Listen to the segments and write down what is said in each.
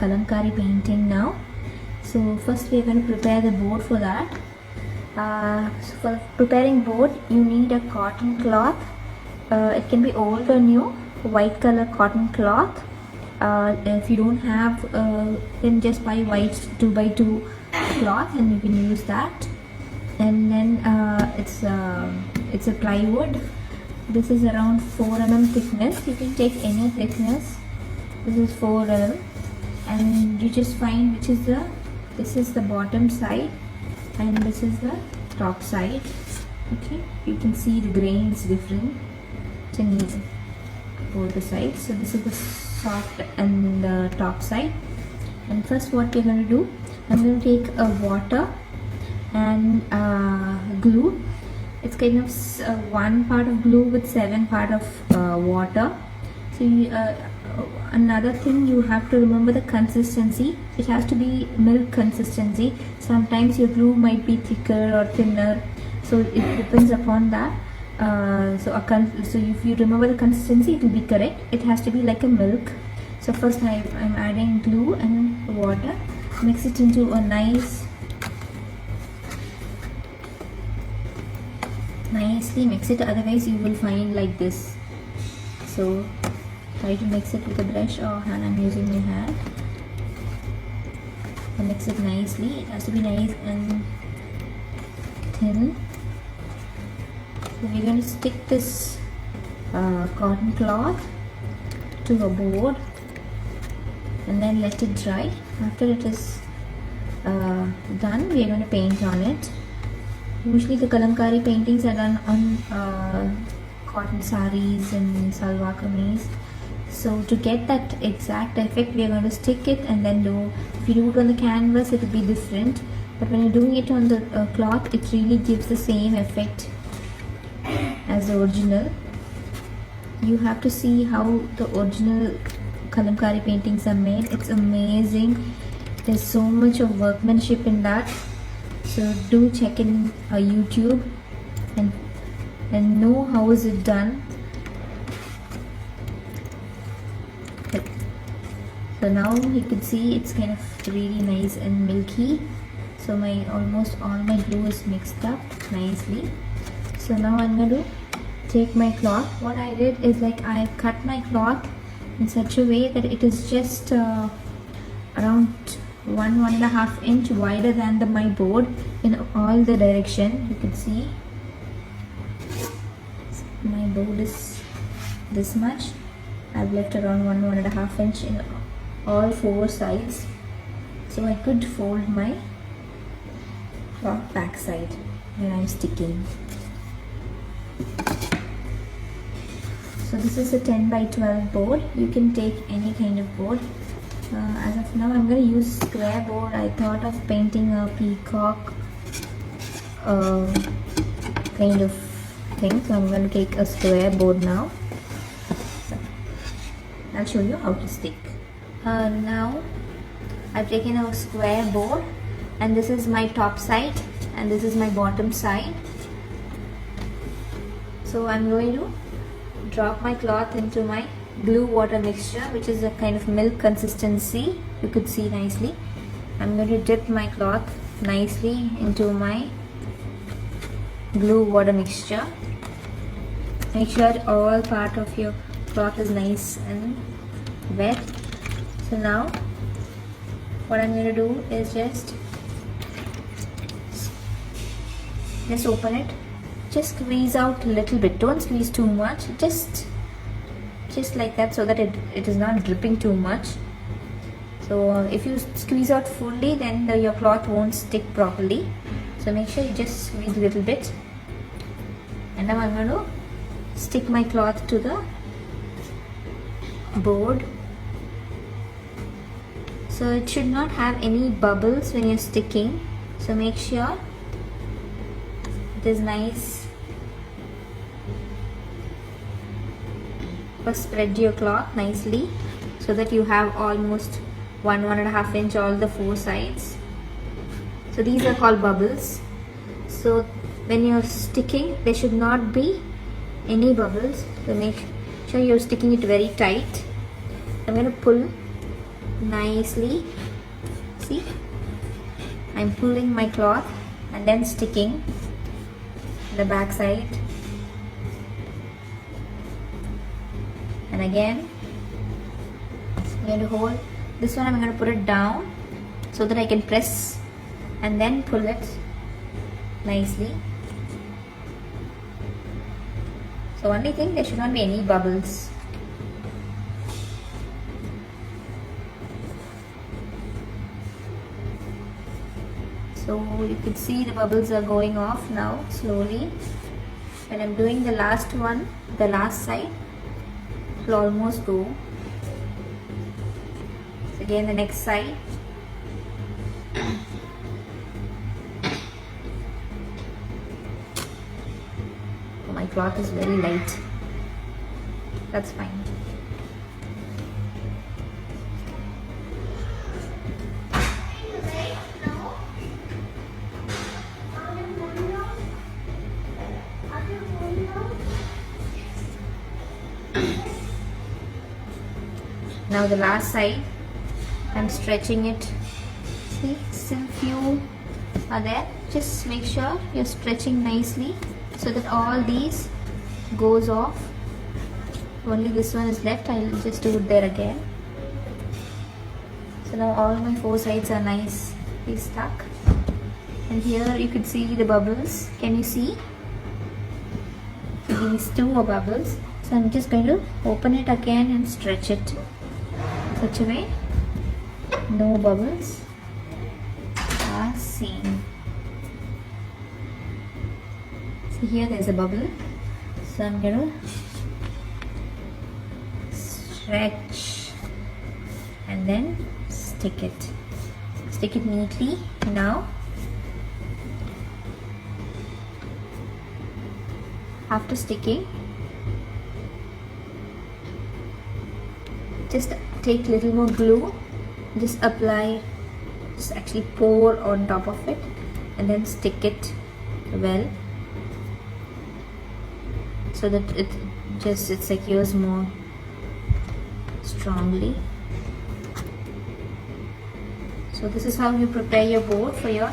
Kalamkari painting now. So first we are going to prepare the board for that. So for preparing board, you need a cotton cloth. It can be old or new, white color cotton cloth. If you don't have, then just buy white 2x2 cloth and you can use that. And then it's a plywood. This is around 4 mm thickness. You can take any thickness. This is 4 mm, and you just find which is this is the bottom side and this is the top side. Okay, you can see the grain is different in both the sides. So this is the soft and the top side. And first what we're going to do, I'm going to take a water and glue. It's kind of 1 part of glue with 7 part of water. So another thing, you have to remember the consistency. It has to be milk consistency. Sometimes your glue might be thicker or thinner, so it depends upon that. So if you remember the consistency, it will be correct. It has to be like a milk. So first I'm adding glue and water. Mix it into a nicely mix it, otherwise you will find like this. So try to mix it with a brush or hand. I'm using my hand. So mix it nicely. It has to be nice and thin. So we're going to stick this cotton cloth to a board and then let it dry. After it is done, we are going to paint on it. Usually the Kalamkari paintings are done on cotton saris and salwar kameez. So to get that exact effect, we are going to stick it and then do. If you do it on the canvas, it will be different. But when you're doing it on the cloth, it really gives the same effect as the original. You have to see how the original Kalamkari paintings are made. It's amazing. There's so much of workmanship in that. So do check in YouTube and know how is it done. So now you can see it's kind of really nice and milky. So almost all my glue is mixed up nicely. So now I'm going to take my cloth. What I did is, like, I cut my cloth in such a way that it is just around 1.5 inch wider than my board in all the direction. You can see my board is this much. I've left around 1.5 inch in all 4 sides, so I could fold my cloth back side when I'm sticking. So this is a 10x12 board. You can take any kind of board. As of now, I'm going to use square board. I thought of painting a peacock kind of thing, so I'm going to take a square board now. I'll show you how to stick. Now I've taken a square board, and this is my top side and this is my bottom side. So I'm going to drop my cloth into my glue water mixture, which is a kind of milk consistency. You could see nicely. I'm going to dip my cloth nicely into my glue water mixture. Make sure all part of your cloth is nice and wet. So now what I'm going to do is just open it. Just squeeze out a little bit. Don't squeeze too much. Just like that, so that it is not dripping too much. So if you squeeze out fully, then your cloth won't stick properly. So make sure you just squeeze a little bit. And now I'm going to stick my cloth to the board. So it should not have any bubbles when you're sticking. So make sure it is nice. First spread your cloth nicely so that you have almost 1.5 inch all the 4 sides. So these are called bubbles. So when you're sticking, there should not be any bubbles. So make sure you're sticking it very tight. I'm going to pull nicely. See, I'm pulling my cloth and then sticking the back side, and again I'm going to hold this one. I'm going to put it down so that I can press and then pull it nicely. So only thing, there should not be any bubbles. So you can see the bubbles are going off now slowly. When I'm doing the last one, the last side, it will almost go. So again the next side. Oh, my cloth is very light. That's fine. Now the last side, I'm stretching it. See, still few are there. Just make sure you're stretching nicely so that all these goes off. Only this one is left. I'll just do it there again. So now all my four sides are nicely stuck. And here you could see the bubbles. Can you see? These two are bubbles. So I'm just going to open it again and stretch it such a way no bubbles are seen. So here there's a bubble. So I'm going to stretch and then stick it. Stick it neatly. Now after sticking, just take little more glue, just apply, just actually pour on top of it and then stick it well so that it secures more strongly. So this is how you prepare your board for your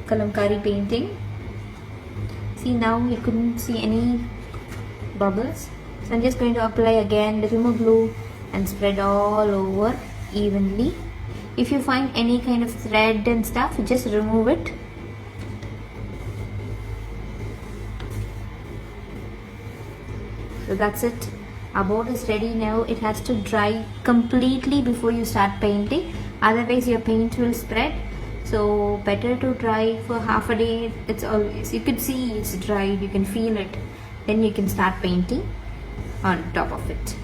Kalamkari painting. See, now you couldn't see any bubbles, so I'm just going to apply again little more glue and spread all over evenly. If you find any kind of thread and stuff, just remove it. So that's it. Our board is ready now. It has to dry completely before you start painting, otherwise your paint will spread. So better to dry for half a day. It's always, you could see it's dried, you can feel it, then you can start painting on top of it.